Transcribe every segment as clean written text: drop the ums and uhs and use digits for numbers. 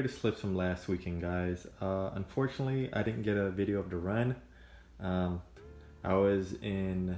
the slips from last weekend, guys. Unfortunately, I didn't get a video of the run. Um, I was in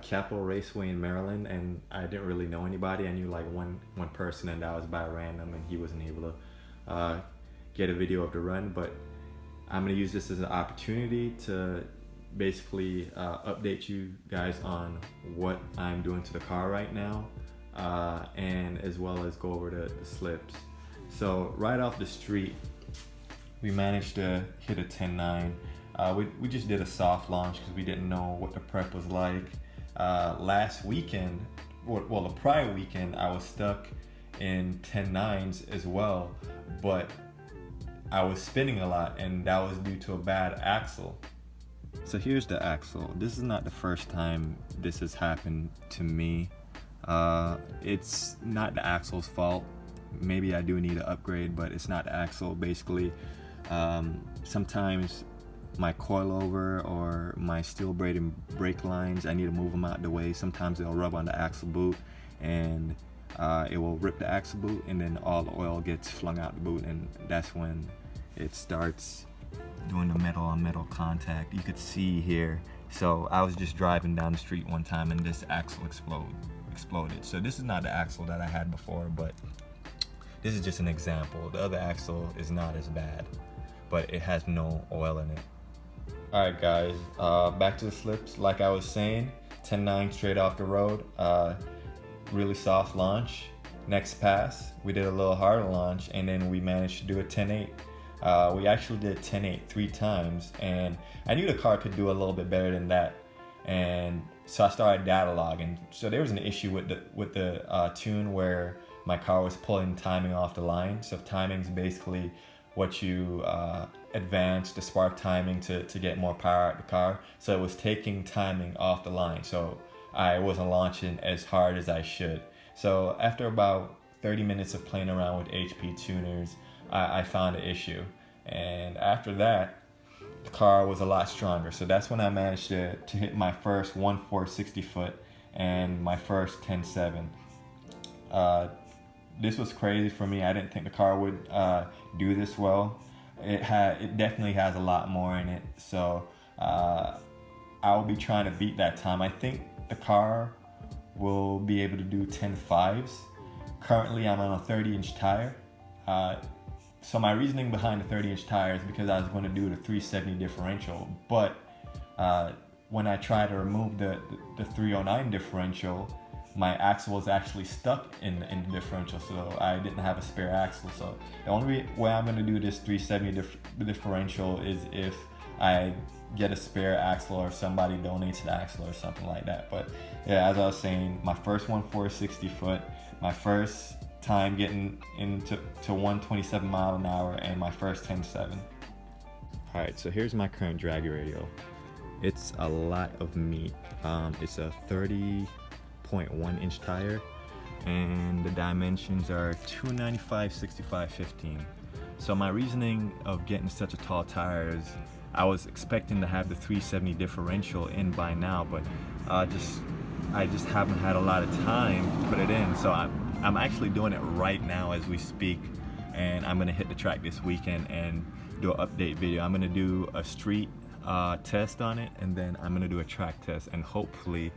Capitol Raceway in Maryland, and I didn't really know anybody. I knew like one person, and that was by random, and he wasn't able to get a video of the run. But I'm gonna use this as an opportunity to basically update you guys on what I'm doing to the car right now, and as well as go over the slips. So right off the street, we managed to hit a 10.9. We just did a soft launch because we didn't know what the prep was like. Last weekend, well the prior weekend, I was stuck in 10.9s as well, but I was spinning a lot, and that was due to a bad axle. So here's the axle. This is not the first time this has happened to me. It's not the axle's fault. Maybe I do need an upgrade, but it's not the axle. Basically, sometimes my coilover or my steel braided brake lines, I need to move them out the way. Sometimes they'll rub on the axle boot, and it will rip the axle boot, and then all the oil gets flung out the boot, and that's when it starts doing the metal on metal contact. You could see here. So I was just driving down the street one time, and this axle exploded. So this is not the axle that I had before, but this is just an example. The other axle is not as bad, but it has no oil in it. All right, guys, back to the slips. Like I was saying, 10.9 straight off the road. Really soft launch. Next pass, we did a little harder launch, and then we managed to do a 10.8. We actually did 10.8 3 times, and I knew the car could do a little bit better than that. And so I started data logging. So there was an issue with the tune where my car was pulling timing off the line. So timing is basically what you advance the spark timing to get more power out the car. So it was taking timing off the line. So I wasn't launching as hard as I should. So after about 30 minutes of playing around with HP tuners, I found an issue. And after that, the car was a lot stronger. So that's when I managed to hit my first 1.460 foot and my first 10.7. This was crazy for me. I didn't think the car would do this well. It definitely has a lot more in it. So I'll be trying to beat that time. I think the car will be able to do 10.5s. Currently, I'm on a 30-inch tire. So my reasoning behind the 30-inch tire is because I was going to do the 370 differential, but when I tried to remove the 309 differential, my axle was actually stuck in the differential, so I didn't have a spare axle. So the only way I'm going to do this 370 differential is if I get a spare axle or somebody donates the axle or something like that. But yeah, as I was saying, my first 1.460 foot, my first time getting into 127 mile an hour, and my first 10.7. All right, so here's my current Dragarray radio. It's a lot of meat. It's a 30.1 inch tire, and the dimensions are 295, 65, 15. So my reasoning of getting such a tall tire is I was expecting to have the 370 differential in by now, but I just haven't had a lot of time to put it in. So I'm actually doing it right now as we speak, and I'm gonna hit the track this weekend and do an update video. I'm gonna do a street test on it, and then I'm gonna do a track test, and hopefully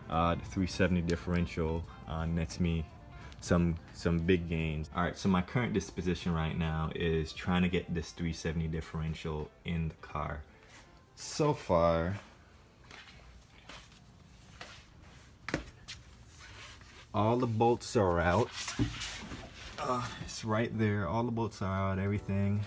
the 370 differential nets me some big gains. All right, so my current disposition right now is trying to get this 370 differential in the car. So far, all the bolts are out. It's right there. All the bolts are out, everything.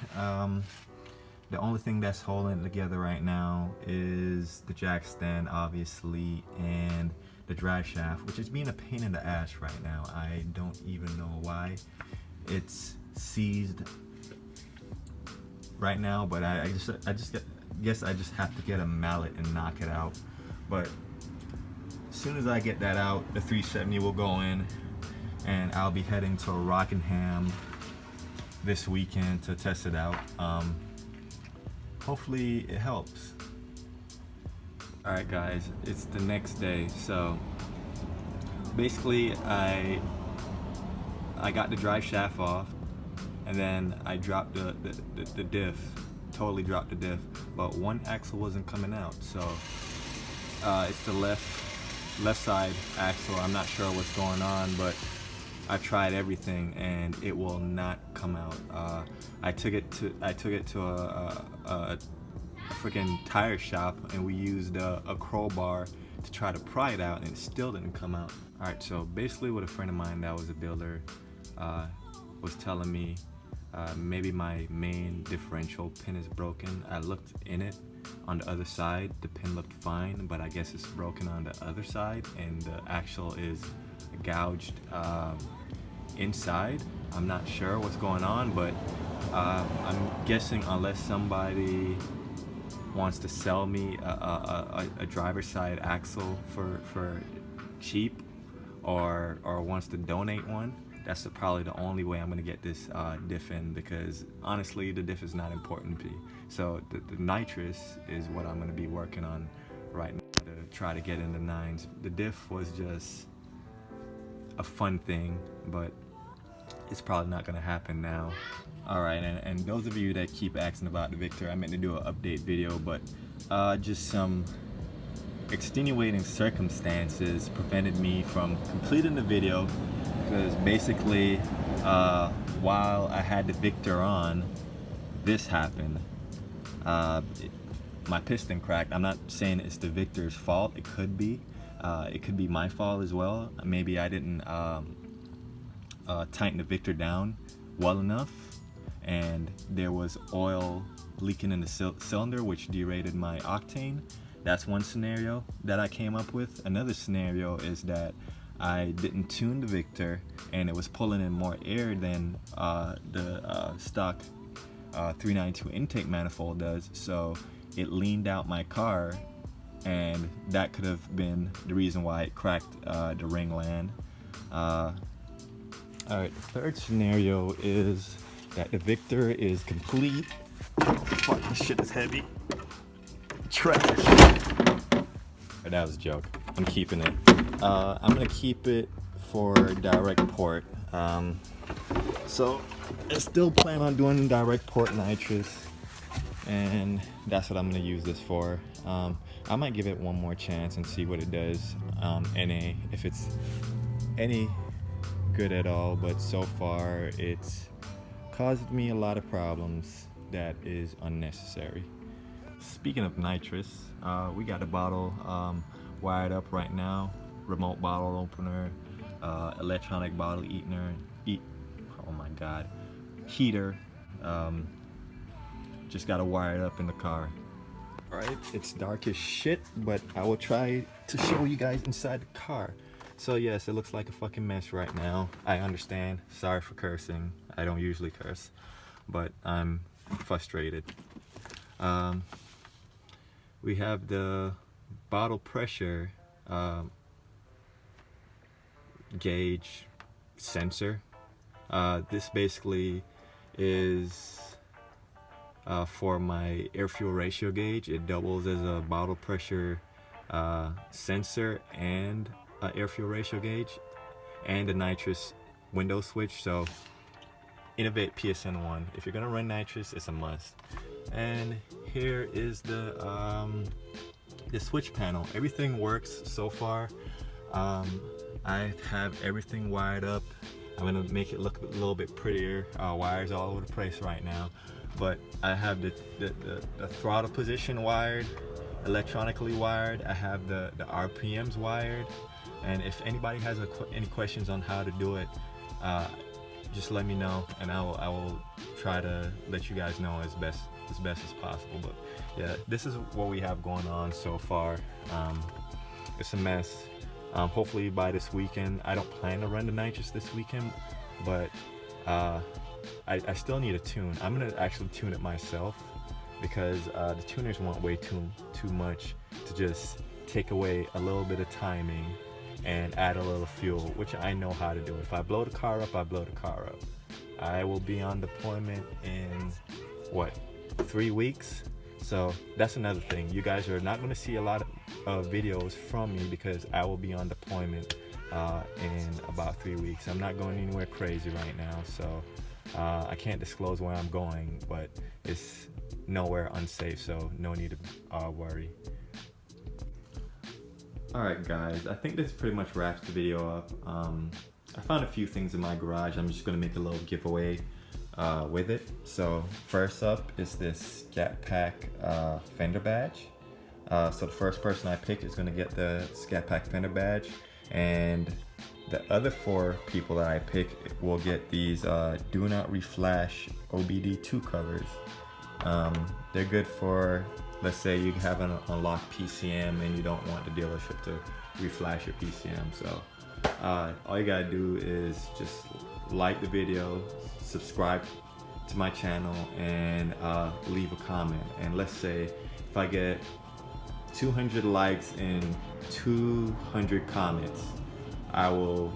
The only thing that's holding it together right now is the jack stand, obviously, and the drive shaft, which is being a pain in the ass right now. I don't even know why. It's seized right now, but I guess I just have to get a mallet and knock it out. But as soon as I get that out, the 370 will go in, and I'll be heading to Rockingham this weekend to test it out. Hopefully it helps. All right, guys, it's the next day. So basically, I got the drive shaft off, and then I dropped the diff, totally dropped the diff, but one axle wasn't coming out. So it's the left side axle. I'm not sure what's going on, but I tried everything and it will not come out. I took it to a freaking tire shop, and we used a crowbar to try to pry it out, and it still didn't come out. All right, so basically what a friend of mine that was a builder was telling me, maybe my main differential pin is broken. I looked in it on the other side, the pin looked fine, but I guess it's broken on the other side, and the axle is gouged inside. I'm not sure what's going on, but I'm guessing unless somebody wants to sell me a driver's side axle for cheap, or wants to donate one, that's probably the only way I'm gonna get this diff in, because honestly the diff is not important to me. So the nitrous is what I'm gonna be working on right now to try to get in the 9s. The diff was just a fun thing, but it's probably not gonna happen now. Alright, and those of you that keep asking about the Victor, I meant to do an update video, but just some extenuating circumstances prevented me from completing the video, because basically while I had the Victor on, this happened. My piston cracked. I'm not saying it's the Victor's fault. It could be my fault as well. Maybe I didn't tighten the Victor down well enough, and there was oil leaking in the cylinder, which derated my octane. That's one scenario that I came up with. Another scenario is that I didn't tune the Victor, and it was pulling in more air than the stock 392 intake manifold does, so it leaned out my car, and that could have been the reason why it cracked the ring land. Alright, the third scenario is that the Victor is complete. Oh, fuck, this shit is heavy. Trash. That was a joke. I'm keeping it. I'm gonna keep it for direct port. So I still plan on doing direct port nitrous, and that's what I'm gonna use this for. I might give it one more chance and see what it does NA, if it's any good at all, but so far it's caused me a lot of problems that is unnecessary. Speaking of nitrous, we got a bottle wired up right now, remote bottle opener, electronic bottle heater. Just got to wire it up in the car. Alright, it's dark as shit, but I will try to show you guys inside the car. So yes, it looks like a fucking mess right now. I understand. Sorry for cursing. I don't usually curse, but I'm frustrated. We have the bottle pressure gauge sensor. This basically is for my air fuel ratio gauge. It doubles as a bottle pressure sensor and air fuel ratio gauge, and a nitrous window switch. So innovate PSN1. If you're gonna run nitrous, it's a must. And here is the switch panel. Everything works so far. I have everything wired up. I'm gonna make it look a little bit prettier. Wires all over the place right now, but I have the throttle position wired, electronically wired. I have the RPMs wired, and if anybody has any questions on how to do it, just let me know, and I will try to let you guys know as best as possible. But yeah, this is what we have going on so far. It's a mess. Hopefully by this weekend. I don't plan to run the nitrous this weekend, but I still need a tune. I'm gonna actually tune it myself, because the tuners want way too much to just take away a little bit of timing and add a little fuel, which I know how to do. If I blow the car up, I blow the car up. I will be on deployment in 3 weeks. So that's another thing. You guys are not going to see a lot of videos from me, because I will be on deployment in about 3 weeks. I'm not going anywhere crazy right now, so I can't disclose where I'm going, but it's nowhere unsafe, so no need to worry. Alright guys, I think this pretty much wraps the video up. I found a few things in my garage. I'm just going to make a little giveaway with it. So first up is this Scat Pack fender badge. So the first person I pick is going to get the Scat Pack fender badge, and the other 4 people that I pick will get these Do Not Reflash OBD2 covers. They're good for, let's say you have an unlocked PCM and you don't want the dealership to reflash your PCM. So all you gotta do is just like the video, subscribe to my channel, and leave a comment. And let's say if I get 200 likes and 200 comments, I will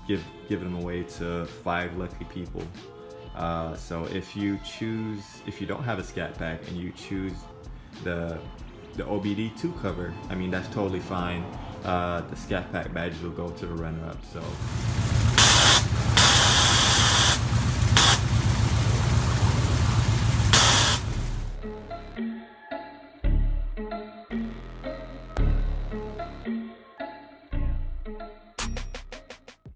give them away to 5 lucky people. So if you don't have a Scat Pack and you choose the OBD2 cover, I mean, that's totally fine. The Scat Pack badges will go to the runner-up. So